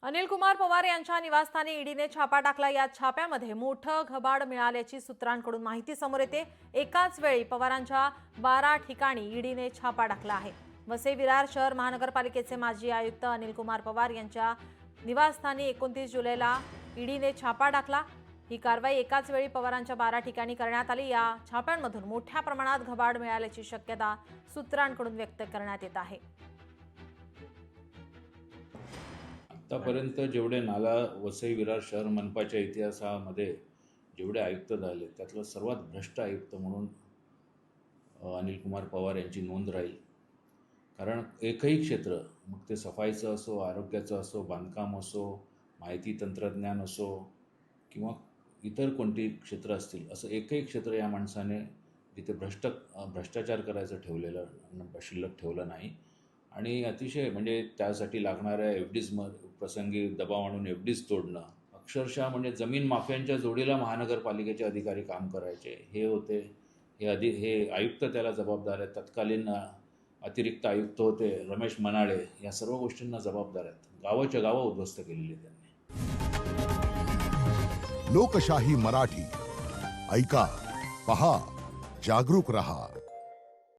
अनिल कुमार पवार यांच्या निवासस्थानी ईडीने छापा टाकला। या छाप्यामध्ये मोठं घबाड मिळाल्याची सूत्रांकडून माहिती समोर येते। एकाच वेळी पवारांच्या 12 ठिकाणी ईडीने छापा टाकला आहे। वसई विरार शहर महानगरपालिकेचे माजी आयुक्त अनिल कुमार पवार यांच्या निवासस्थानी 29 जुलैला ईडीने छापा टाकला। ही कारवाई एकाच वेळी पवारांच्या 12 ठिकाणी करण्यात आली। या छाप्यांमधून मोठ्या प्रमाणात घबाड मिळाल्याची शक्यता सूत्रांकडून व्यक्त करण्यात येत आहे। आतापर्यंत जेवढे नाला वसई विरार शहर मनपाच्या इतिहासामध्ये जेवढे आयुक्त झाले त्यातलं सर्वात भ्रष्ट आयुक्त म्हणून अनिल कुमार पवार यांची नोंद राहील। कारण एकही क्षेत्र, मग ते सफाईचं असो, आरोग्याचं असो, बांधकाम असो, माहिती तंत्रज्ञान असो किंवा इतर कोणती क्षेत्र असतील, असं एकही क्षेत्र या माणसाने जिथे भ्रष्टाचार करायचं शिल्लक ठेवलं नाही। आणि अतिशय म्हणजे त्यासाठी लागणाऱ्या एफडीज प्रसंगी दबाव आणून एफडीज तोडणं, अक्षरशः म्हणजे जमीन माफियांच्या जोडीला महानगरपालिकेचे अधिकारी काम करायचे हे होते। हे आयुक्त त्याला जबाबदार आहेत। तत्कालीन अतिरिक्त आयुक्त होते रमेश मनाळे, या सर्व गोष्टींना जबाबदार आहेत। गावाच्या गावं उद्ध्वस्त केलेली त्यांनी। लोकशाही मराठी ऐका, पहा, जागरूक रहा।